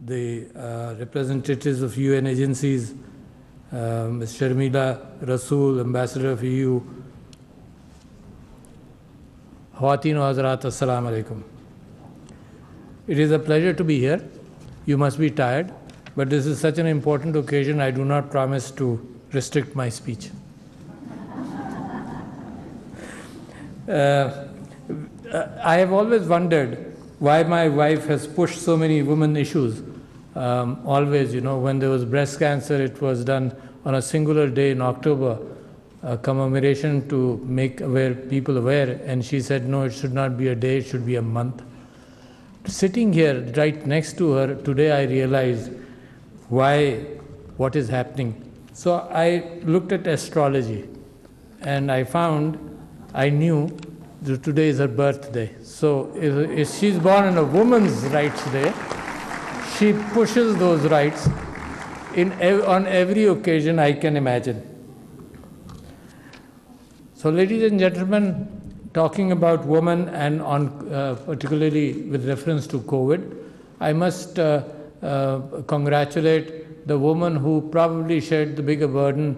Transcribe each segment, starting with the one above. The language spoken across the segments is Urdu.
the representatives of UN agencies, Ms. Sharmila Rasool, Ambassador of EU, Khawateen wa Hazrat, Assalamu alaikum. It is a pleasure to be here. You must be tired, but this is such an important occasion, I do not promise to restrict my speech. I have always wondered why my wife has pushed so many women issues. Always, when there was breast cancer, it was done on a singular day in October, a commemoration to make people aware, and she said, no, it should not be a day, it should be a month. Sitting here right next to her, today I realized what is happening. So I looked at astrology, and I knew that today is her birthday. So if she's born on a woman's rights day, she pushes those rights on every occasion I can imagine. So ladies and gentlemen, talking about women and particularly with reference to COVID, I must congratulate the woman who probably shared the bigger burden,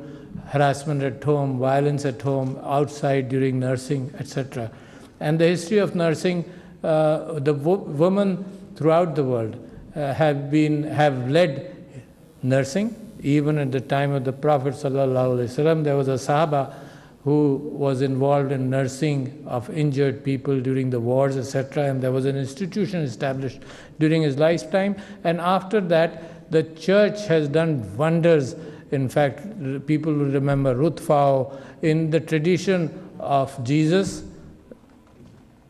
harassment at home, violence at home, outside during nursing, etc. And the history of nursing, the women throughout the world have led nursing. Even at the time of the Prophet ﷺ, there was a Sahaba who was involved in nursing of injured people during the wars, etc. And there was an institution established during his lifetime. And after that, the church has done wonders. In fact, people will remember Ruth Fao. In the tradition of Jesus,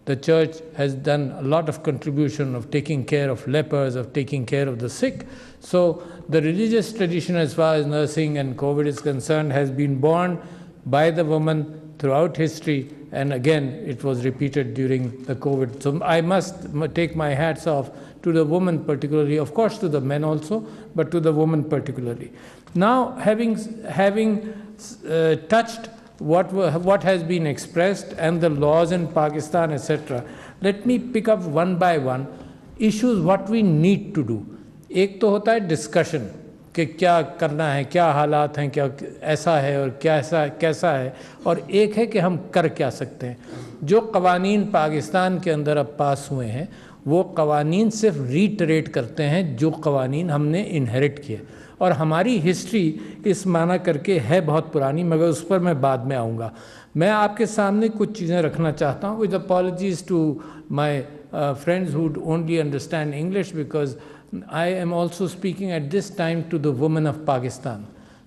the church has done a lot of contribution of taking care of lepers, of taking care of the sick. So the religious tradition as far as nursing and COVID is concerned has been born by the woman throughout history, and again it was repeated during the COVID. So I must take my hats off to the woman particularly, of course to the men also, but to the woman particularly. Now having touched what has been expressed and the laws in Pakistan, etc., let me pick up one by one issues what we need to do. ایک تو ہوتا ہے ڈسکشن کہ کیا کرنا ہے, کیا حالات ہیں, کیا ایسا ہے اور کیسا ہے, اور ایک ہے کہ ہم کر کیا سکتے ہیں. جو قوانین پاکستان کے اندر اب پاس ہوئے ہیں وہ قوانین صرف ریٹریٹ کرتے ہیں جو قوانین ہم نے انہیرٹ کیے, اور ہماری ہسٹری اس معنی کر کے ہے بہت پرانی, مگر اس پر میں بعد میں آؤں گا. میں آپ کے سامنے کچھ چیزیں رکھنا چاہتا ہوں with apologies to my friends who only understand English, because I am also speaking at this time to the women of Pakistan.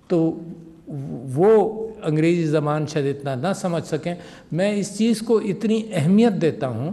تو وہ انگریزی زبان شاید اتنا نہ سمجھ سکیں. میں اس چیز کو اتنی اہمیت دیتا ہوں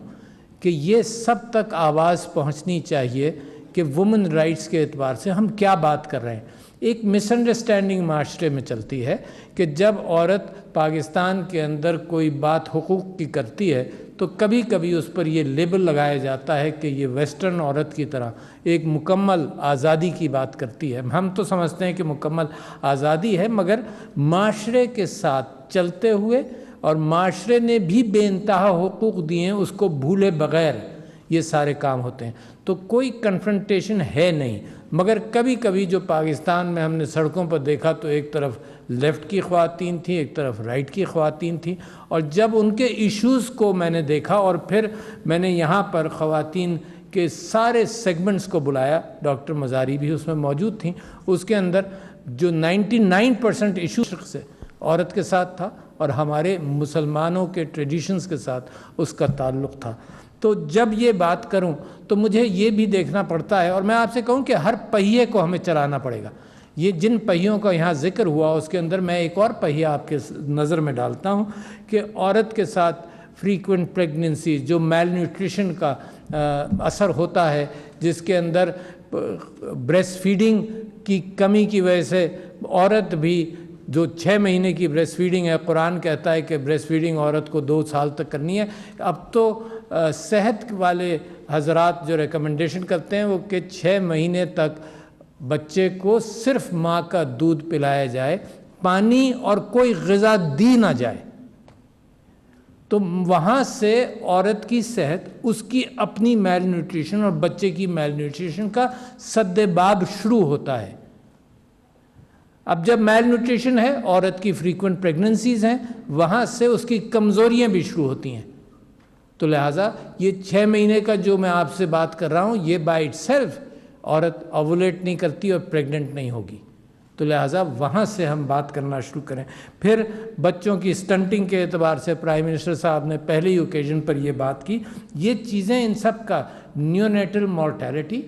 کہ یہ سب تک آواز پہنچنی چاہیے کہ وومن رائٹس کے اعتبار سے ہم کیا بات کر رہے ہیں. ایک مس انڈرسٹینڈنگ معاشرے میں چلتی ہے کہ جب عورت پاکستان کے اندر کوئی بات حقوق کی کرتی ہے تو کبھی کبھی اس پر یہ لیبل لگایا جاتا ہے کہ یہ ویسٹرن عورت کی طرح ایک مکمل آزادی کی بات کرتی ہے. ہم تو سمجھتے ہیں کہ مکمل آزادی ہے, مگر معاشرے کے ساتھ چلتے ہوئے اور معاشرے نے بھی بے انتہا حقوق دیے ہیں, اس کو بھولے بغیر یہ سارے کام ہوتے ہیں. تو کوئی کنفرنٹیشن ہے نہیں, مگر کبھی کبھی جو پاکستان میں ہم نے سڑکوں پر دیکھا تو ایک طرف لیفٹ کی خواتین تھیں, ایک طرف رائٹ کی خواتین تھیں, اور جب ان کے ایشوز کو میں نے دیکھا اور پھر میں نے یہاں پر خواتین کے سارے سیگمنٹس کو بلایا, ڈاکٹر مزاری بھی اس میں موجود تھیں, اس کے اندر جو 99% ایشو سے عورت کے ساتھ تھا اور ہمارے مسلمانوں کے ٹریڈیشنز کے ساتھ اس کا تعلق تھا. تو جب یہ بات کروں تو مجھے یہ بھی دیکھنا پڑتا ہے, اور میں آپ سے کہوں کہ ہر پہیے کو ہمیں چلانا پڑے گا. یہ جن پہیوں کا یہاں ذکر ہوا اس کے اندر میں ایک اور پہیہ آپ کے نظر میں ڈالتا ہوں کہ عورت کے ساتھ فریکوینٹ پریگننسی, جو میل نیوٹریشن کا اثر ہوتا ہے, جس کے اندر بریسٹ فیڈنگ کی کمی کی وجہ سے عورت بھی جو 6 مہینے کی بریسٹ فیڈنگ ہے, قرآن کہتا ہے کہ بریسٹ فیڈنگ عورت کو 2 سال تک کرنی ہے. اب تو صحت والے حضرات جو ریکمنڈیشن کرتے ہیں وہ کہ 6 مہینے تک بچے کو صرف ماں کا دودھ پلایا جائے, پانی اور کوئی غذا دی نہ جائے. تو وہاں سے عورت کی صحت، اس کی اپنی میل نیوٹریشن اور بچے کی میل نیوٹریشن کا سد باب شروع ہوتا ہے۔ اب جب میل نیوٹریشن ہے، عورت کی فریکوینٹ پریگننسیز ہیں، وہاں سے اس کی کمزوریاں بھی شروع ہوتی ہیں۔ تو لہٰذا یہ 6 مہینے کا جو میں آپ سے بات کر رہا ہوں، یہ بائی اٹ سیلف عورت اوولیٹ نہیں کرتی اور پریگننٹ نہیں ہوگی۔ تو لہٰذا وہاں سے ہم بات کرنا شروع کریں۔ پھر بچوں کی سٹنٹنگ کے اعتبار سے پرائم منسٹر صاحب نے پہلے ہی اوکیزن پر یہ بات کی، یہ چیزیں ان سب کا نیونیٹل مورٹیلٹی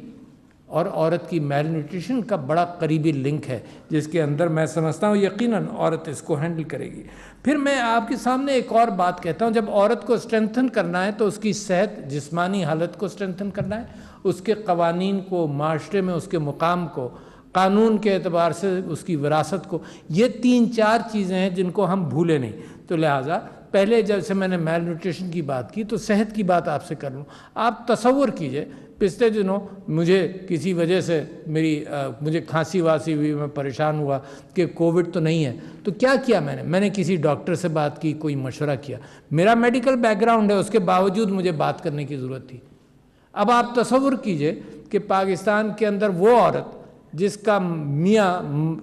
اور عورت کی میل نیوٹریشن کا بڑا قریبی لنک ہے، جس کے اندر میں سمجھتا ہوں یقیناً عورت اس کو ہینڈل کرے گی۔ پھر میں آپ کے سامنے ایک اور بات کہتا ہوں، جب عورت کو اسٹرینتھن کرنا ہے تو اس کی صحت، جسمانی حالت کو اسٹرینتھن کرنا ہے، اس کے قوانین کو، معاشرے میں اس کے مقام کو، قانون کے اعتبار سے اس کی وراثت کو، یہ 3-4 چیزیں ہیں جن کو ہم بھولے نہیں۔ تو لہٰذا پہلے جیسے میں نے میل نیوٹریشن کی بات کی تو صحت کی بات آپ سے کر لوں۔ آپ تصور کیجئے پچھلے دنوں مجھے کسی وجہ سے مجھے کھانسی واسی ہوئی، میں پریشان ہوا کہ کووڈ تو نہیں ہے، تو کیا کیا میں نے کسی ڈاکٹر سے بات کی، کوئی مشورہ کیا۔ میرا میڈیکل بیک گراؤنڈ ہے، اس کے باوجود مجھے بات کرنے کی ضرورت تھی۔ اب آپ تصور کیجئے کہ پاکستان کے اندر وہ عورت جس کا میاں،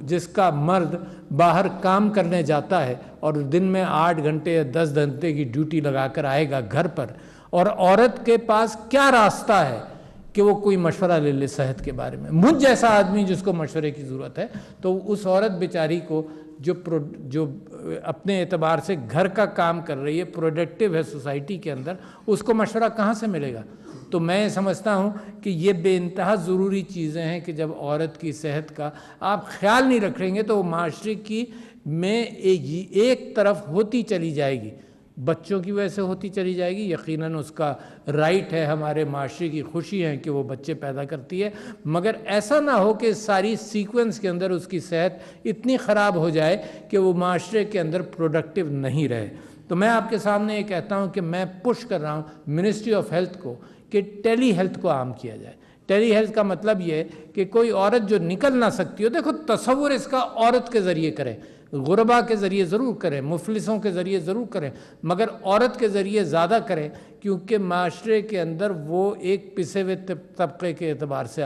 جس کا مرد باہر کام کرنے جاتا ہے اور دن میں 8 گھنٹے یا 10 گھنٹے کی ڈیوٹی لگا کر آئے گا گھر پر، اور عورت کے پاس کیا راستہ ہے کہ وہ کوئی مشورہ لے لے صحت کے بارے میں۔ مجھ جیسا آدمی جس کو مشورے کی ضرورت ہے، تو اس عورت بیچاری کو جو اپنے اعتبار سے گھر کا کام کر رہی ہے، پروڈکٹیو ہے سوسائٹی کے اندر، اس کو مشورہ کہاں سے ملے گا؟ تو میں سمجھتا ہوں کہ یہ بے انتہا ضروری چیزیں ہیں کہ جب عورت کی صحت کا آپ خیال نہیں رکھیں گے تو وہ معاشرے کی میں ایک طرف ہوتی چلی جائے گی، بچوں کی وجہ سے ہوتی چلی جائے گی۔ یقیناً اس کا رائٹ ہے، ہمارے معاشرے کی خوشی ہے کہ وہ بچے پیدا کرتی ہے، مگر ایسا نہ ہو کہ ساری سیکوینس کے اندر اس کی صحت اتنی خراب ہو جائے کہ وہ معاشرے کے اندر پروڈکٹیو نہیں رہے۔ تو میں آپ کے سامنے یہ کہتا ہوں کہ میں پش کر رہا ہوں منسٹری آف ہیلتھ کو کہ ٹیلی ہیلتھ کو عام کیا جائے۔ ٹیلی ہیلتھ کا مطلب یہ ہے کہ کوئی عورت جو نکل نہ سکتی ہو، دیکھو تصور اس کا عورت کے ذریعے کریں، غربا کے ذریعے ضرور کریں، مفلسوں کے ذریعے ضرور کریں، مگر عورت کے ذریعے زیادہ کریں، کیونکہ معاشرے کے اندر وہ ایک پسے ہوئے طبقے کے اعتبار سے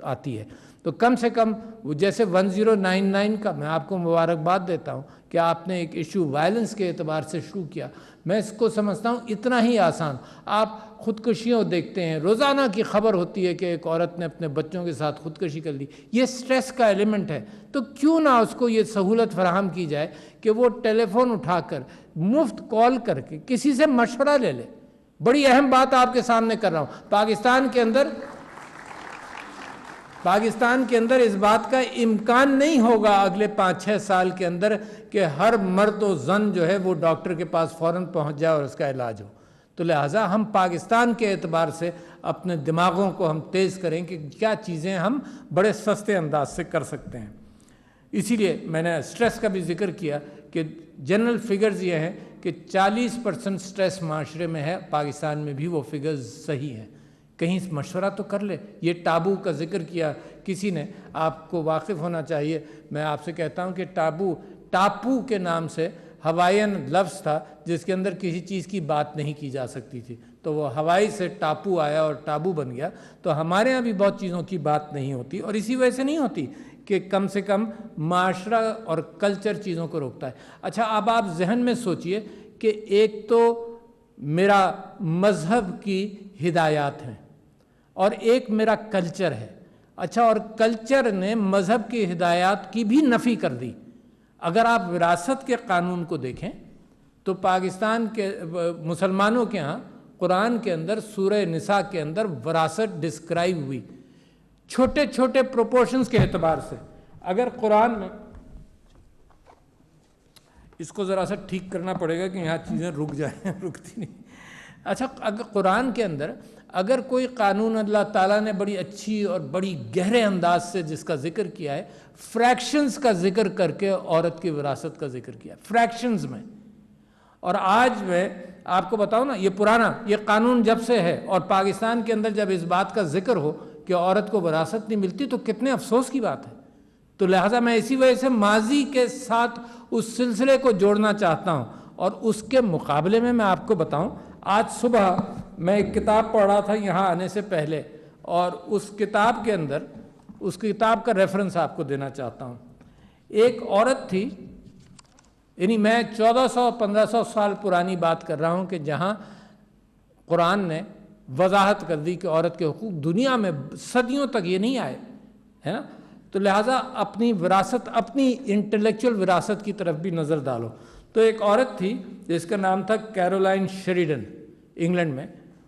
آتی ہے۔ تو کم سے کم جیسے 1099 کا میں آپ کو مبارکباد دیتا ہوں کہ آپ نے ایک ایشو وائلنس کے اعتبار سے شروع کیا، میں اس کو سمجھتا ہوں اتنا ہی آسان۔ آپ خودکشیوں دیکھتے ہیں، روزانہ کی خبر ہوتی ہے کہ ایک عورت نے اپنے بچوں کے ساتھ خودکشی کر لی، یہ سٹریس کا ایلیمنٹ ہے، تو کیوں نہ اس کو یہ سہولت فراہم کی جائے کہ وہ ٹیلی فون اٹھا کر مفت کال کر کے کسی سے مشورہ لے لے۔ بڑی اہم بات آپ کے سامنے کر رہا ہوں، پاکستان کے اندر اس بات کا امکان نہیں ہوگا اگلے 5-6 سال کے اندر کہ ہر مرد و زن جو ہے وہ ڈاکٹر کے پاس فوراً پہنچ جائے اور اس کا علاج ہو۔ تو لہٰذا ہم پاکستان کے اعتبار سے اپنے دماغوں کو ہم تیز کریں کہ کیا چیزیں ہم بڑے سستے انداز سے کر سکتے ہیں۔ اسی لیے میں نے سٹریس کا بھی ذکر کیا کہ جنرل فگرز یہ ہیں کہ 40% سٹریس معاشرے میں ہے، پاکستان میں بھی وہ فگرز صحیح ہیں۔ کہیں مشورہ تو کر لے۔ یہ ٹابو کا ذکر کیا کسی نے، آپ کو واقف ہونا چاہیے، میں آپ سے کہتا ہوں کہ ٹاپو کے نام سے ہوائین لفظ تھا جس کے اندر کسی چیز کی بات نہیں کی جا سکتی تھی، تو وہ ہوائی سے ٹاپو آیا اور ٹابو بن گیا۔ تو ہمارے ہاں بھی بہت چیزوں کی بات نہیں ہوتی، اور اسی وجہ سے نہیں ہوتی کہ کم سے کم معاشرہ اور کلچر چیزوں کو روکتا ہے۔ اچھا اب آپ ذہن میں سوچئے کہ ایک تو میرا مذہب کی ہدایات ہیں اور ایک میرا کلچر ہے۔ اچھا، اور کلچر نے مذہب کی ہدایات کی بھی نفی کر دی۔ اگر آپ وراثت کے قانون کو دیکھیں تو پاکستان کے مسلمانوں کے ہاں قرآن کے اندر سورہ نساء کے اندر وراثت ڈسکرائب ہوئی چھوٹے چھوٹے پروپورشنز کے اعتبار سے۔ اگر قرآن میں اس کو ذرا سا ٹھیک کرنا پڑے گا کہ یہاں چیزیں رک جائیں، رکتی نہیں۔ اچھا، اگر قرآن کے اندر اگر کوئی قانون اللہ تعالیٰ نے بڑی اچھی اور بڑی گہرے انداز سے جس کا ذکر کیا ہے، فریکشنز کا ذکر کر کے عورت کی وراثت کا ذکر کیا ہے، فریکشنز میں۔ اور آج میں آپ کو بتاؤں نا، یہ پرانا یہ قانون جب سے ہے اور پاکستان کے اندر جب اس بات کا ذکر ہو کہ عورت کو وراثت نہیں ملتی تو کتنے افسوس کی بات ہے۔ تو لہٰذا میں اسی وجہ سے ماضی کے ساتھ اس سلسلے کو جوڑنا چاہتا ہوں اور اس کے مقابلے میں آپ کو بتاؤں، آج صبح میں ایک کتاب پڑھ رہا تھا یہاں آنے سے پہلے، اور اس کتاب کے اندر اس کتاب کا ریفرنس آپ کو دینا چاہتا ہوں. ایک عورت تھی، یعنی میں 1400-1500 سال پرانی بات کر رہا ہوں، کہ جہاں قرآن نے وضاحت کر دی کہ عورت کے حقوق دنیا میں صدیوں تک یہ نہیں آئے، ہے نا. تو لہٰذا اپنی وراثت، اپنی انٹلیکچوئل وراثت کی طرف بھی نظر ڈالو. تو ایک عورت تھی جس کا نام تھا کیرولائن شیریڈن، انگلینڈ میں.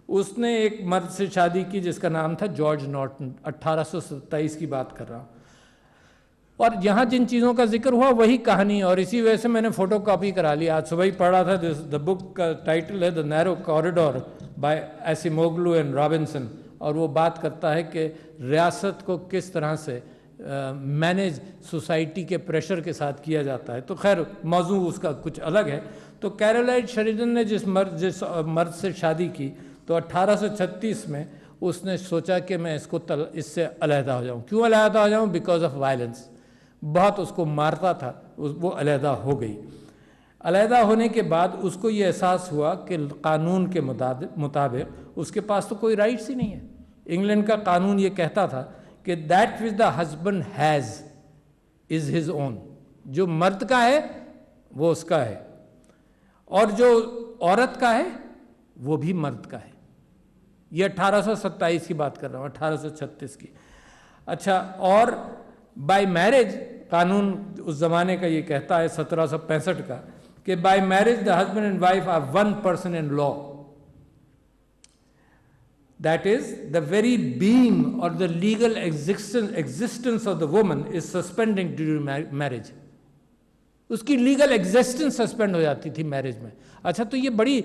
اس نے ایک مرد سے شادی کی جس کا نام تھا جارج نارٹن. 1827 کی بات کر رہا ہوں. اور یہاں جن چیزوں کا ذکر ہوا وہی کہانی، اور اسی وجہ سے میں نے فوٹو کاپی کرا لی. آج صبح ہی پڑھا تھا. دا بک کا ٹائٹل ہے دا نیرو کوریڈور بائی ایسیموگلو اینڈ رابنسن، اور وہ بات کرتا ہے کہ ریاست کو کس طرح سے مینیج سوسائٹی کے پریشر کے ساتھ کیا جاتا ہے. تو خیر موضوع اس کا کچھ الگ ہے. تو کیرولائن شیریڈن نے جس مرد سے شادی کی، تو 1836 میں اس نے سوچا کہ میں اس سے علیحدہ ہو جاؤں. کیوں علیحدہ ہو جاؤں؟ Because of violence. بہت اس کو مارتا تھا، وہ علیحدہ ہو گئی. علیحدہ ہونے کے بعد اس کو یہ احساس ہوا کہ قانون کے مطابق اس کے پاس تو کوئی رائٹس ہی نہیں ہے. انگلینڈ کا قانون یہ کہتا تھا کہ that which the husband has is his own. جو مرد کا ہے وہ اس کا ہے، اور جو عورت کا ہے وہ بھی مرد کا ہے. یہ 1827 کی بات کر رہا ہوں، 1836 کی. اچھا، اور بائی میرج قانون اس زمانے کا یہ کہتا ہے 1765 کا کہ by marriage the husband and wife are one person in law. That is, the very being or the legal existence of the woman is suspending during marriage. اس کی لیگل ایگزسٹنس سسپینڈ ہو جاتی تھی میرج میں. اچھا، تو یہ بڑی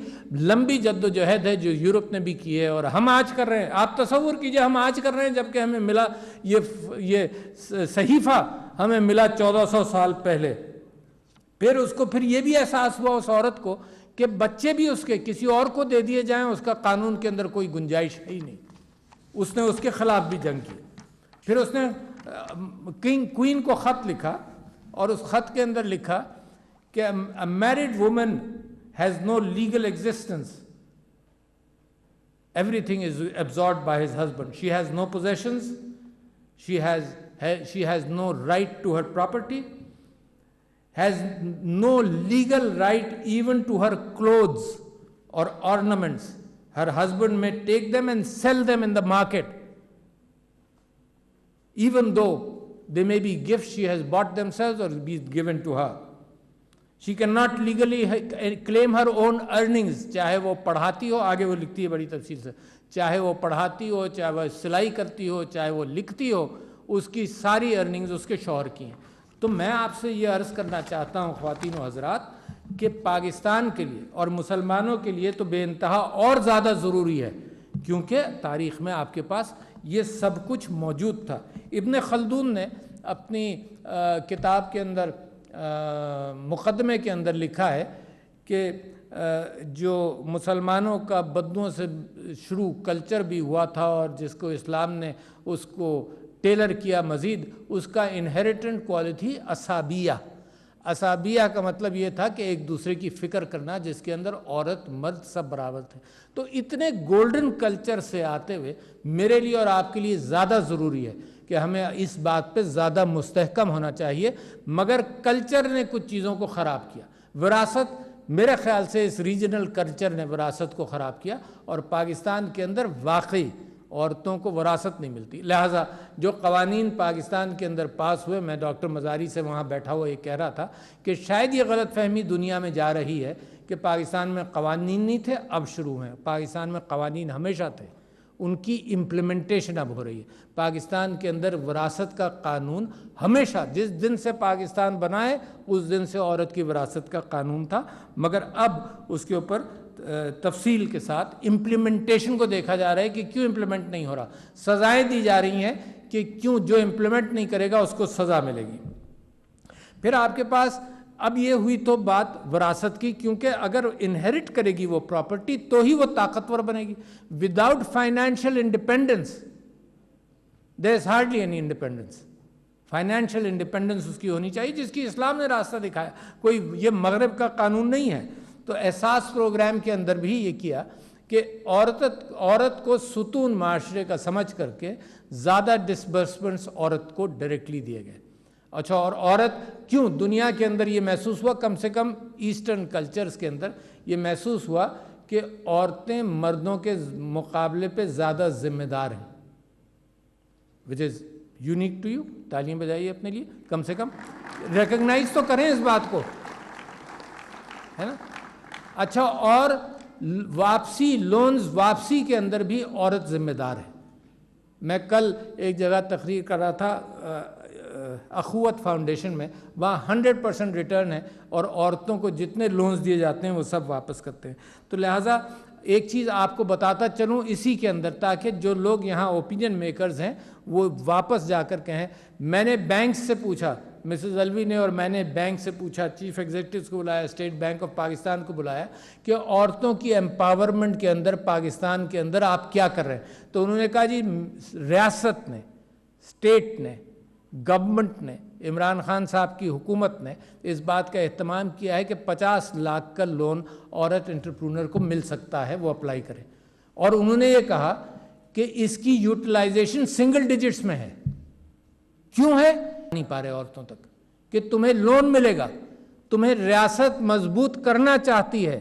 لمبی جد و جہد ہے جو یورپ نے بھی کی ہے، اور ہم آج کر رہے ہیں. آپ تصور کیجئے ہم آج کر رہے ہیں، جبکہ ہمیں ملا یہ صحیفہ ہمیں ملا 1400 سال پہلے. پھر اس کو یہ بھی احساس ہوا اس عورت کو کہ بچے بھی اس کے کسی اور کو دے دیے جائیں، اس کا قانون کے اندر کوئی گنجائش ہے ہی نہیں. اس نے اس کے خلاف بھی جنگ کی. پھر اس نے کوئین کو خط لکھا، اور اس خط کے اندر لکھا کہ a married woman has no legal existence. Everything is absorbed by his husband. She has no possessions. She has no right to her property. Has no legal right even to her clothes or ornaments. Her husband may take them and sell them in the market, even though they may be gifts she has bought themselves or be given to her. She cannot legally claim her own earnings. چاہے وہ پڑھاتی ہو، آگے وہ لکھتی ہے بڑی تفصیل سے، چاہے وہ پڑھاتی ہو، چاہے وہ سلائی کرتی ہو، چاہے وہ لکھتی ہو، اس کی ساری ارننگز اس کے شوہر کی ہیں. تو میں آپ سے یہ عرض کرنا چاہتا ہوں خواتین و حضرات کہ پاکستان کے لیے اور مسلمانوں کے لیے تو بے انتہا اور زیادہ ضروری ہے، کیونکہ تاریخ میں آپ کے پاس یہ سب کچھ موجود تھا. ابن خلدون نے اپنی کتاب کے اندر مقدمے کے اندر لکھا ہے کہ جو مسلمانوں کا بدوؤں سے شروع کلچر بھی ہوا تھا، اور جس کو اسلام نے اس کو ٹیلر کیا مزید، اس کا انہیریٹنٹ کوالٹی عصابیہ. عصابیہ کا مطلب یہ تھا کہ ایک دوسرے کی فکر کرنا، جس کے اندر عورت مرد سب برابر تھے. تو اتنے گولڈن کلچر سے آتے ہوئے میرے لیے اور آپ کے لیے زیادہ ضروری ہے کہ ہمیں اس بات پہ زیادہ مستحکم ہونا چاہیے. مگر کلچر نے کچھ چیزوں کو خراب کیا. وراثت میرے خیال سے اس ریجنل کلچر نے وراثت کو خراب کیا، اور پاکستان کے اندر واقعی عورتوں کو وراثت نہیں ملتی. لہٰذا جو قوانین پاکستان کے اندر پاس ہوئے، میں ڈاکٹر مزاری سے وہاں بیٹھا ہوا یہ کہہ رہا تھا کہ شاید یہ غلط فہمی دنیا میں جا رہی ہے کہ پاکستان میں قوانین نہیں تھے، اب شروع ہیں. پاکستان میں قوانین ہمیشہ تھے، ان کی امپلیمنٹیشن اب ہو رہی ہے. پاکستان کے اندر وراثت کا قانون ہمیشہ، جس دن سے پاکستان بنا ہے اس دن سے عورت کی وراثت کا قانون تھا، مگر اب اس کے اوپر تفصیل کے ساتھ امپلیمنٹیشن کو دیکھا جا رہا ہے کہ کیوں امپلیمنٹ نہیں ہو رہا. سزائیں دی جا رہی ہیں کہ کیوں جو امپلیمنٹ نہیں کرے گا اس کو سزا ملے گی. پھر آپ کے پاس اب یہ ہوئی تو بات وراثت کی، کیونکہ اگر انہیرٹ کرے گی وہ پراپرٹی تو ہی وہ طاقتور بنے گی. Without financial independence there is hardly any independence. Financial independence اس کی ہونی چاہیے، جس کی اسلام نے راستہ دکھایا. کوئی یہ مغرب کا قانون نہیں ہے. تو احساس پروگرام کے اندر بھی یہ کیا کہ عورت کو ستون معاشرے کا سمجھ کر کے زیادہ ڈسبرسمنٹس عورت کو ڈائریکٹلی دیے گئے. اچھا، اور عورت کیوں دنیا کے اندر یہ محسوس ہوا، کم سے کم ایسٹرن کلچرز کے اندر یہ محسوس ہوا کہ عورتیں مردوں کے مقابلے پہ زیادہ ذمہ دار ہیں، وچ از یونیک ٹو یو. تعلیم بجائیے اپنے لیے، کم سے کم ریکگنائز تو کریں اس بات کو، ہے نا. اچھا، اور لونز واپسی کے اندر بھی عورت ذمہ دار ہے. میں کل ایک جگہ تقریر کر رہا تھا اخوت فاؤنڈیشن میں، وہاں 100% ریٹرن ہے اور عورتوں کو جتنے لونز دیے جاتے ہیں وہ سب واپس کرتے ہیں. تو لہٰذا ایک چیز آپ کو بتاتا چلوں اسی کے اندر، تاکہ جو لوگ یہاں اوپینین میکرز ہیں وہ واپس جا کر کہیں. میں نے بینک سے پوچھا، مسز الوی نے اور میں نے بینک سے پوچھا، چیف ایگزیکٹوز کو بلایا، اسٹیٹ بینک آف پاکستان کو بلایا کہ عورتوں کی امپاورمنٹ کے اندر پاکستان کے اندر آپ کیا کر رہے ہیں. تو انہوں نے کہا جی ریاست نے، اسٹیٹ نے، گورنمنٹ نے، عمران خان صاحب کی حکومت نے اس بات کا اہتمام کیا ہے کہ 50 لاکھ کا لون عورت انٹرپرونر کو مل سکتا ہے، وہ اپلائی کرے. اور انہوں نے یہ کہا کہ اس کی یوٹیلائزیشن سنگل ڈیجٹس میں ہے. کیوں ہے؟ نہیں پا رہے عورتوں تک کہ تمہیں لون ملے گا. تمہیں ریاست مضبوط کرنا چاہتی ہے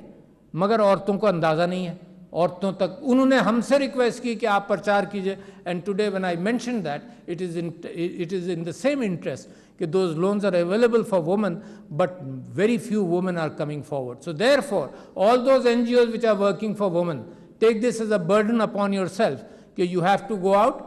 مگر عورتوں کو اندازہ نہیں ہے. عورتوں تک انہوں نے ہم سے ریکویسٹ کی کہ آپ پرچار کیجئے. And today when I mentioned that it is in the same interest کہ those loans are available for women but very few women are coming forward. So therefore all those NGOs which are working for women, take this as a burden upon yourself کہ you have to go out.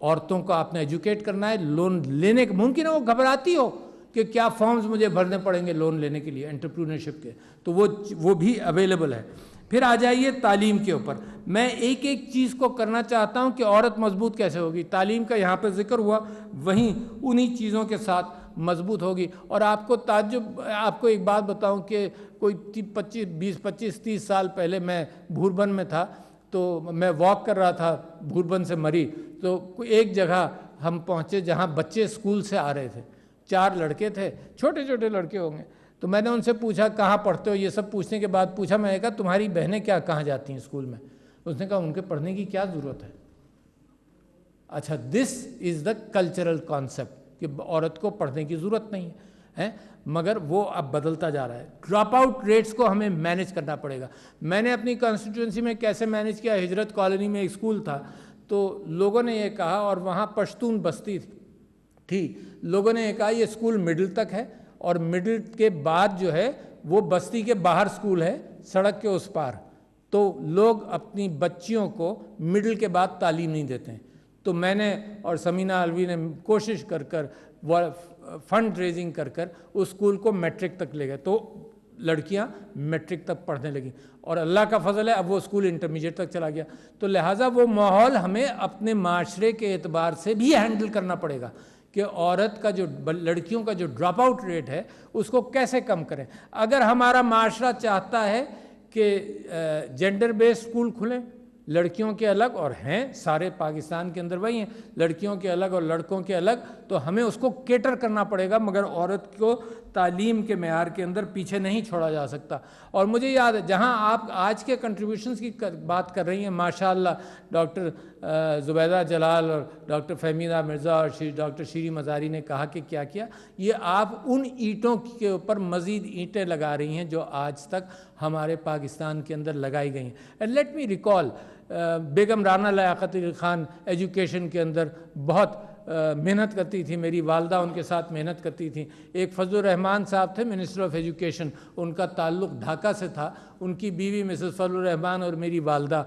عورتوں کو آپ نے ایجوکیٹ کرنا ہے. لون لینے کا ممکن ہے وہ گھبراتی ہو کہ کیا فارمز مجھے بھرنے پڑیں گے لون لینے کے لیے انٹرپرینورشپ کے، تو وہ بھی اویلیبل ہے. پھر آ جائیے تعلیم کے اوپر. میں ایک ایک چیز کو کرنا چاہتا ہوں کہ عورت مضبوط کیسے ہوگی. تعلیم کا یہاں پہ ذکر ہوا، وہیں انہی چیزوں کے ساتھ مضبوط ہوگی. اور آپ کو تعجب، آپ کو ایک بات بتاؤں کہ کوئی 25-30 سال پہلے میں بھوربن میں تھا، تو میں واک کر رہا تھا بھوربن سے مری، تو ایک جگہ ہم پہنچے جہاں بچے اسکول سے آ رہے تھے. 4 لڑکے تھے، چھوٹے چھوٹے لڑکے ہوں گے. تو میں نے ان سے پوچھا کہاں پڑھتے ہو، یہ سب پوچھنے کے بعد پوچھا، میں نے کہا تمہاری بہنیں کہاں جاتی ہیں اسکول میں؟ اس نے کہا ان کے پڑھنے کی کیا ضرورت ہے. اچھا، دس از دا کلچرل کانسیپٹ کہ عورت کو پڑھنے کی ضرورت نہیں ہے، مگر وہ اب بدلتا جا رہا ہے. ڈراپ آؤٹ ریٹس کو ہمیں مینیج کرنا پڑے گا. میں نے اپنی کانسٹیٹوئنسی میں کیسے مینیج کیا، ہجرت کالونی میں ایک اسکول تھا، تو لوگوں نے یہ کہا، اور وہاں پشتون بستی تھی، لوگوں نے یہ کہا یہ اسکول مڈل تک ہے اور مڈل کے بعد جو ہے وہ بستی کے باہر اسکول ہے، سڑک کے اس پار. تو لوگ اپنی بچیوں کو مڈل کے بعد تعلیم نہیں دیتے ہیں. تو میں نے اور سمینہ الوی نے کوشش کر فنڈ ریزنگ کر اس اسکول کو میٹرک تک لے گئے. تو لڑکیاں میٹرک تک پڑھنے لگیں اور اللہ کا فضل ہے اب وہ اسکول انٹرمیڈیٹ تک چلا گیا. تو لہٰذا وہ ماحول ہمیں اپنے معاشرے کے اعتبار سے بھی ہینڈل کرنا پڑے گا کہ عورت کا جو لڑکیوں کا جو ڈراپ آؤٹ ریٹ ہے اس کو کیسے کم کریں. اگر ہمارا معاشرہ چاہتا ہے کہ جینڈر بیس اسکول کھلیں، لڑکیوں کے الگ، اور ہیں سارے پاکستان کے اندر وہی ہیں، لڑکیوں کے الگ اور لڑکوں کے الگ، تو ہمیں اس کو کیٹر کرنا پڑے گا، مگر عورت کو تعلیم کے معیار کے اندر پیچھے نہیں چھوڑا جا سکتا. اور مجھے یاد ہے جہاں آپ آج کے کنٹریبیوشنز کی بات کر رہی ہیں، ماشاءاللہ ڈاکٹر زبیدہ جلال اور ڈاکٹر فہمیدہ مرزا اور ڈاکٹر شیریں مزاری نے کہا کہ کیا کیا، یہ آپ ان اینٹوں کے اوپر مزید اینٹیں لگا رہی ہیں جو آج تک ہمارے پاکستان کے اندر لگائی گئی ہیں. And let me recall, Begum Rana Liaquat Ali Khan education کے اندر بہت محنت کرتی تھی، میری والدہ ان کے ساتھ محنت کرتی تھیں. ایک فضل الرحمان صاحب تھے منسٹر آف ایجوکیشن، ان کا تعلق ڈھاکہ سے تھا. ان کی بیوی مسز فضل الرحمان اور میری والدہ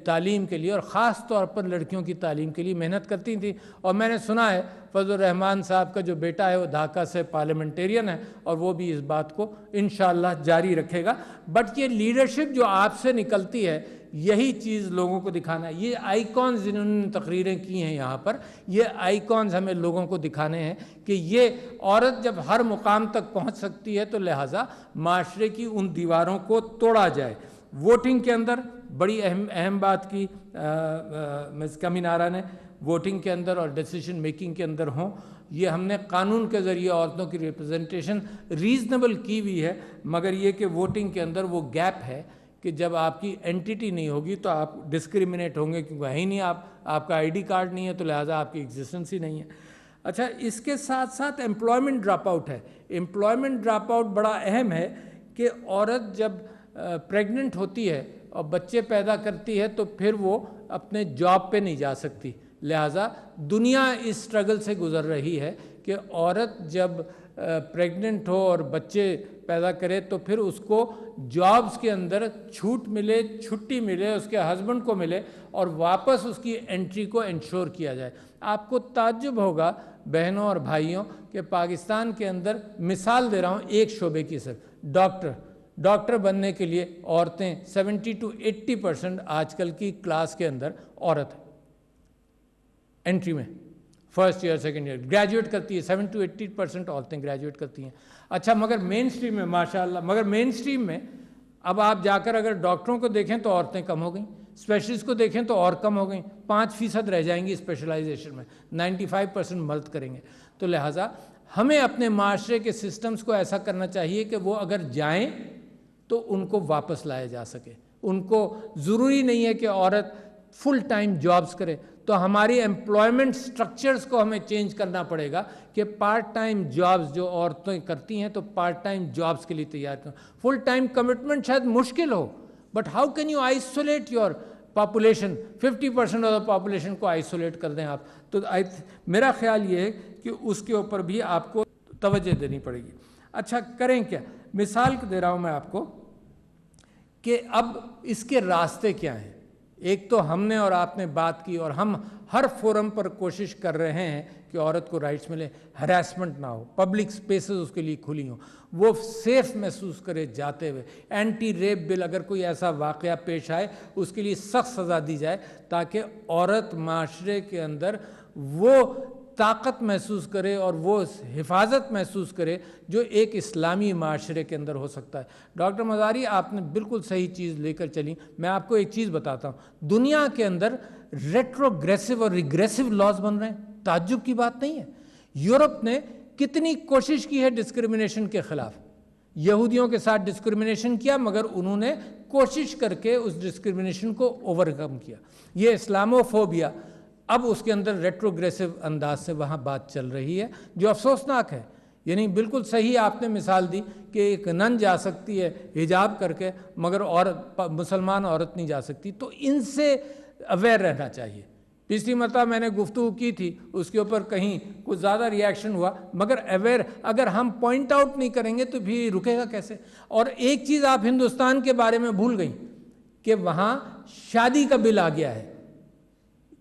تعلیم کے لیے اور خاص طور پر لڑکیوں کی تعلیم کے لیے محنت کرتی تھیں. اور میں نے سنا ہے فضل الرحمان صاحب کا جو بیٹا ہے وہ ڈھاکہ سے پارلیمنٹیرین ہے اور وہ بھی اس بات کو انشاءاللہ جاری رکھے گا. بٹ یہ لیڈرشپ جو آپ سے نکلتی ہے، یہی چیز لوگوں کو دکھانا ہے. یہ آئیکونز جنہوں نے تقریریں کی ہیں یہاں پر، یہ آئیکونز ہمیں لوگوں کو دکھانے ہیں کہ یہ عورت جب ہر مقام تک پہنچ سکتی ہے تو لہٰذا معاشرے کی ان دیواروں کو توڑا جائے. ووٹنگ کے اندر بڑی اہم بات کی مس کمین آرا نے. ووٹنگ کے اندر اور ڈیسیجن میکنگ کے اندر ہوں. یہ ہم نے قانون کے ذریعے عورتوں کی ریپرزنٹیشن ریزنیبل کی ہوئی ہے, مگر یہ کہ ووٹنگ کے اندر وہ گیپ ہے کہ جب آپ کی اینٹیٹی نہیں ہوگی تو آپ ڈسکریمنیٹ ہوں گے, کیونکہ ہے ہی نہیں, آپ کا آئی ڈی کارڈ نہیں ہے تو لہٰذا آپ کی ایگزسٹنس ہی نہیں ہے. اچھا, اس کے ساتھ ساتھ امپلائمنٹ ڈراپ آؤٹ ہے. امپلائمنٹ ڈراپ آؤٹ بڑا اہم ہے کہ عورت جب پریگننٹ ہوتی ہے اور بچے پیدا کرتی ہے تو پھر وہ اپنے جاب پہ نہیں جا سکتی. لہٰذا دنیا اس اسٹرگل سے گزر رہی ہے کہ عورت جب پریگننٹ ہو اور بچے پیدا کرے تو پھر اس کو جابز کے اندر چھوٹ ملے, چھٹی ملے, اس کے ہسبینڈ کو ملے اور واپس اس کی انٹری کو انشور کیا جائے. آپ کو تعجب ہوگا بہنوں اور بھائیوں کہ پاکستان کے اندر, مثال دے رہا ہوں ایک شعبے کی, صرف ڈاکٹر بننے کے لیے عورتیں 70 to 80% آج کل کی کلاس کے اندر عورت ہے انٹری میں, first year second year graduate کرتی ہے, 7 to 80% عورتیں گریجویٹ کرتی ہیں. اچھا, مگر مین اسٹریم میں ماشاءاللہ, مگر مین اسٹریم میں اب آپ جا کر اگر ڈاکٹروں کو دیکھیں تو عورتیں کم ہو گئیں, اسپیشلسٹ کو دیکھیں تو اور کم ہو گئیں, 5% رہ جائیں گی اسپیشلائزیشن میں, 95% مرد کریں گے. تو لہٰذا ہمیں اپنے معاشرے کے سسٹمز کو ایسا کرنا چاہیے کہ وہ اگر جائیں تو ان کو واپس لایا جا سکے. ان کو ضروری نہیں ہے کہ عورت فل ٹائم جابز کرے, تو ہماری امپلائمنٹ سٹرکچرز کو ہمیں چینج کرنا پڑے گا کہ پارٹ ٹائم جابز جو عورتیں کرتی ہیں تو پارٹ ٹائم جابز کے لیے تیار کریں. فل ٹائم کمٹمنٹ شاید مشکل ہو, but how can you isolate your population, 50% of the population کو آئسولیٹ کر دیں آپ. تو میرا خیال یہ ہے کہ اس کے اوپر بھی آپ کو توجہ دینی پڑے گی. اچھا, کریں کیا؟ مثال دے رہا ہوں میں آپ کو کہ اب اس کے راستے کیا ہیں. ایک تو ہم نے اور آپ نے بات کی اور ہم ہر فورم پر کوشش کر رہے ہیں کہ عورت کو رائٹس ملے, ہراسمنٹ نہ ہو, پبلک سپیسز اس کے لیے کھلی ہوں, وہ سیف محسوس کرے جاتے ہوئے. اینٹی ریپ بل اگر کوئی ایسا واقعہ پیش آئے اس کے لیے سخت سزا دی جائے تاکہ عورت معاشرے کے اندر وہ طاقت محسوس کرے اور وہ حفاظت محسوس کرے جو ایک اسلامی معاشرے کے اندر ہو سکتا ہے. ڈاکٹر مزاری, آپ نے بالکل صحیح چیز لے کر چلی. میں آپ کو ایک چیز بتاتا ہوں, دنیا کے اندر ریٹروگریسو اور ریگریسو لاز بن رہے ہیں, تعجب کی بات نہیں ہے. یورپ نے کتنی کوشش کی ہے ڈسکرمنیشن کے خلاف, یہودیوں کے ساتھ ڈسکرمنیشن کیا مگر انہوں نے کوشش کر کے اس ڈسکرمنیشن کو اوورکم کیا. یہ اسلاموفوبیا اب اس کے اندر ریٹروگریسو انداز سے وہاں بات چل رہی ہے جو افسوسناک ہے. یعنی بالکل صحیح آپ نے مثال دی کہ ایک نن جا سکتی ہے حجاب کر کے مگر عورت, مسلمان عورت نہیں جا سکتی. تو ان سے اویئر رہنا چاہیے. پچھلی مرتبہ میں نے گفتگو کی تھی, اس کے اوپر کہیں کچھ زیادہ ریاکشن ہوا, مگر اویئر اگر ہم پوائنٹ آؤٹ نہیں کریں گے تو بھی رکے گا کیسے. اور ایک چیز آپ ہندوستان کے بارے میں بھول گئیں کہ وہاں شادی کا بل آ گیا ہے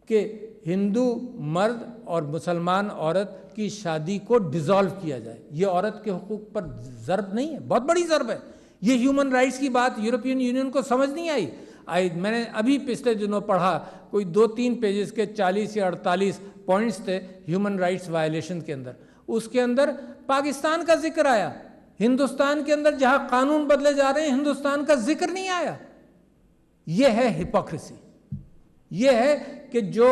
کہ ہندو مرد اور مسلمان عورت کی شادی کو ڈیزالو کیا جائے. یہ عورت کے حقوق پر ضرب نہیں ہے, بہت بڑی ضرب ہے. یہ ہیومن رائٹس کی بات یورپین یونین کو سمجھ نہیں آئی. میں نے ابھی پچھلے دنوں پڑھا, کوئی 2-3 پیجز کے 40 یا 48 پوائنٹس تھے ہیومن رائٹس وائلیشن کے اندر. اس کے اندر پاکستان کا ذکر آیا. ہندوستان کے اندر جہاں قانون بدلے جا رہے ہیں ہندوستان کا ذکر نہیں آیا. یہ ہے ہپوکریسی. یہ ہے کہ جو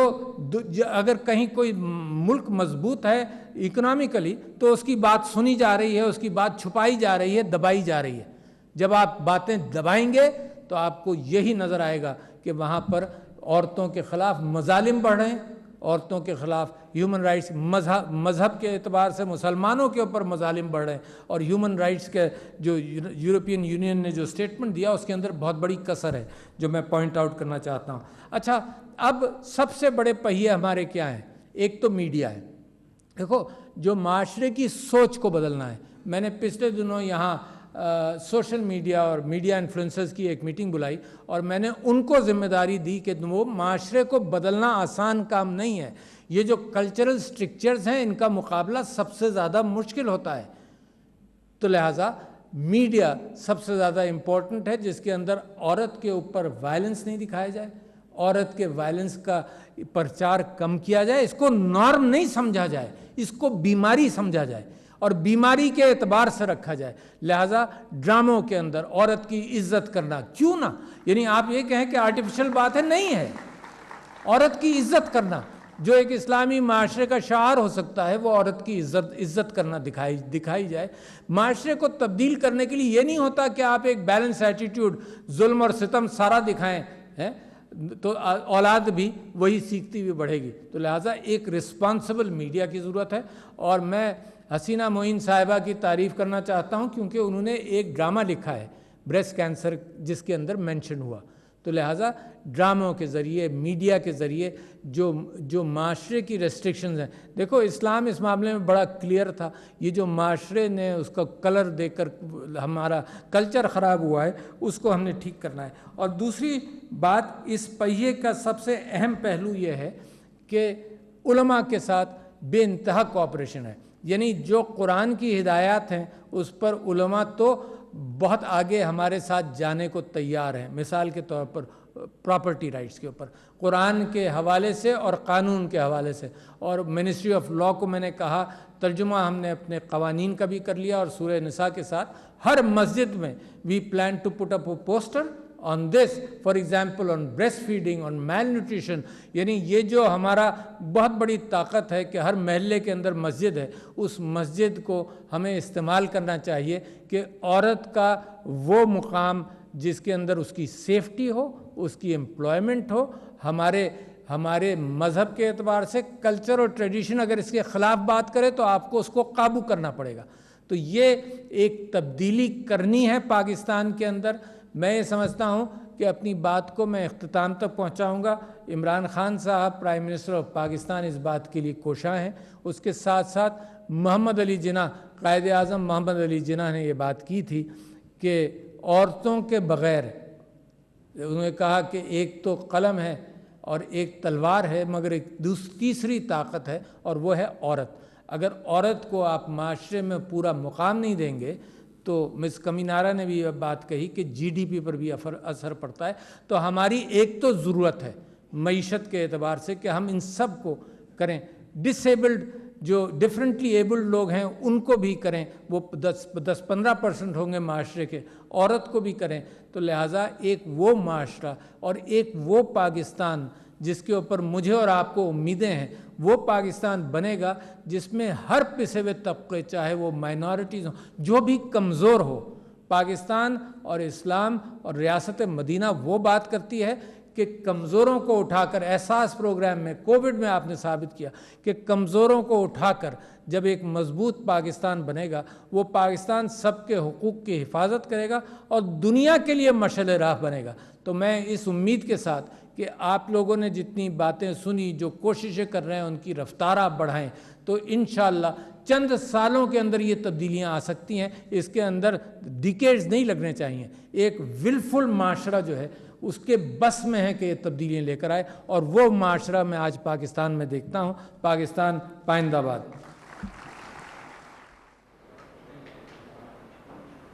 اگر کہیں کوئی ملک مضبوط ہے اکنامکلی تو اس کی بات سنی جا رہی ہے, اس کی بات چھپائی جا رہی ہے, دبائی جا رہی ہے. جب آپ باتیں دبائیں گے تو آپ کو یہی نظر آئے گا کہ وہاں پر عورتوں کے خلاف مظالم بڑھ رہے ہیں, عورتوں کے خلاف ہیومن رائٹس, مذہب کے اعتبار سے مسلمانوں کے اوپر مظالم بڑھ رہے ہیں. اور ہیومن رائٹس کے جو یورپین یونین نے جو اسٹیٹمنٹ دیا اس کے اندر بہت بڑی کسر ہے جو میں پوائنٹ آؤٹ کرنا چاہتا ہوں. اچھا, اب سب سے بڑے پہیے ہمارے کیا ہیں؟ ایک تو میڈیا ہے. دیکھو, جو معاشرے کی سوچ کو بدلنا ہے. میں نے پچھلے دنوں یہاں سوشل میڈیا اور میڈیا انفلوئنسرز کی ایک میٹنگ بلائی اور میں نے ان کو ذمہ داری دی کہ وہ معاشرے کو بدلنا آسان کام نہیں ہے. یہ جو کلچرل سٹرکچرز ہیں ان کا مقابلہ سب سے زیادہ مشکل ہوتا ہے. تو لہٰذا میڈیا سب سے زیادہ امپورٹنٹ ہے جس کے اندر عورت کے اوپر وائلنس نہیں دکھایا جائے, عورت کے وائلنس کا پرچار کم کیا جائے, اس کو نارم نہیں سمجھا جائے, اس کو بیماری سمجھا جائے اور بیماری کے اعتبار سے رکھا جائے. لہٰذا ڈراموں کے اندر عورت کی عزت کرنا کیوں نہ, یعنی آپ یہ کہیں کہ آرٹیفیشل بات ہے, نہیں ہے. عورت کی عزت کرنا, جو ایک اسلامی معاشرے کا شعار ہو سکتا ہے وہ عورت کی عزت کرنا دکھائی جائے. معاشرے کو تبدیل کرنے کے لیے یہ نہیں ہوتا کہ آپ ایک بیلنس ایٹیٹیوڈ ظلم اور ستم سارا دکھائیں تو اولاد بھی وہی سیکھتی ہوئی بڑھے گی. تو لہٰذا ایک رسپانسبل میڈیا کی ضرورت ہے. اور میں حسینہ معین صاحبہ کی تعریف کرنا چاہتا ہوں کیونکہ انہوں نے ایک ڈرامہ لکھا ہے بریسٹ کینسر جس کے اندر مینشن ہوا. تو لہٰذا ڈراموں کے ذریعے میڈیا کے ذریعے جو معاشرے کی ریسٹرکشنز ہیں، دیکھو اسلام اس معاملے میں بڑا کلیئر تھا. یہ جو معاشرے نے اس کا کلر دے کر ہمارا کلچر خراب ہوا ہے اس کو ہم نے ٹھیک کرنا ہے. اور دوسری بات، اس پہیے کا سب سے اہم پہلو یہ ہے کہ علماء کے ساتھ بے انتہا کوآپریشن ہے. یعنی جو قرآن کی ہدایات ہیں اس پر علماء تو بہت آگے ہمارے ساتھ جانے کو تیار ہیں. مثال کے طور پر پراپرٹی رائٹس کے اوپر قرآن کے حوالے سے اور قانون کے حوالے سے. اور منسٹری آف لاء کو میں نے کہا ترجمہ ہم نے اپنے قوانین کا بھی کر لیا، اور سورہ نساء کے ساتھ ہر مسجد میں we plan to put up a poster on this, for example on breastfeeding, on malnutrition. یعنی یہ جو ہمارا بہت بڑی طاقت ہے کہ ہر محلے کے اندر مسجد ہے، اس مسجد کو ہمیں استعمال کرنا چاہیے کہ عورت کا وہ مقام جس کے اندر اس کی سیفٹی ہو، اس کی امپلائمنٹ ہو. ہمارے مذہب کے اعتبار سے کلچر اور ٹریڈیشن اگر اس کے خلاف بات کرے تو آپ کو اس کو قابو کرنا پڑے گا. تو یہ ایک تبدیلی کرنی ہے پاکستان کے اندر. میں یہ سمجھتا ہوں کہ اپنی بات کو میں اختتام تک پہنچاؤں گا. عمران خان صاحب پرائم منسٹر آف پاکستان اس بات کے لیے کوشاں ہیں. اس کے ساتھ ساتھ محمد علی جناح، قائد اعظم محمد علی جناح نے یہ بات کی تھی کہ عورتوں کے بغیر، انہوں نے کہا کہ ایک تو قلم ہے اور ایک تلوار ہے مگر ایک تیسری طاقت ہے اور وہ ہے عورت. اگر عورت کو آپ معاشرے میں پورا مقام نہیں دیں گے تو مس کمینارا نے بھی یہ بات کہی کہ جی ڈی پی پر بھی اثر پڑتا ہے. تو ہماری ایک تو ضرورت ہے معیشت کے اعتبار سے کہ ہم ان سب کو کریں. ڈسیبلڈ جو ڈفرینٹلی ایبلڈ لوگ ہیں ان کو بھی کریں، وہ 10-15% ہوں گے معاشرے کے، عورت کو بھی کریں. تو لہٰذا ایک وہ معاشرہ اور ایک وہ پاکستان جس کے اوپر مجھے اور آپ کو امیدیں ہیں، وہ پاکستان بنے گا جس میں ہر پسے ہوئے طبقے، چاہے وہ مائنارٹیز ہوں، جو بھی کمزور ہو. پاکستان اور اسلام اور ریاست مدینہ وہ بات کرتی ہے کہ کمزوروں کو اٹھا کر، احساس پروگرام میں کووڈ میں آپ نے ثابت کیا کہ کمزوروں کو اٹھا کر جب ایک مضبوط پاکستان بنے گا، وہ پاکستان سب کے حقوق کی حفاظت کرے گا اور دنیا کے لیے مشعل راہ بنے گا. تو میں اس امید کے ساتھ کہ آپ لوگوں نے جتنی باتیں سنی، جو کوششیں کر رہے ہیں ان کی رفتار آپ بڑھائیں تو انشاءاللہ چند سالوں کے اندر یہ تبدیلیاں آ سکتی ہیں. اس کے اندر ڈیکیڈز نہیں لگنے چاہیے. ایک ولفل معاشرہ جو ہے اس کے بس میں ہے کہ یہ تبدیلیاں لے کر آئے، اور وہ معاشرہ میں آج پاکستان میں دیکھتا ہوں. پاکستان پائندہ باد.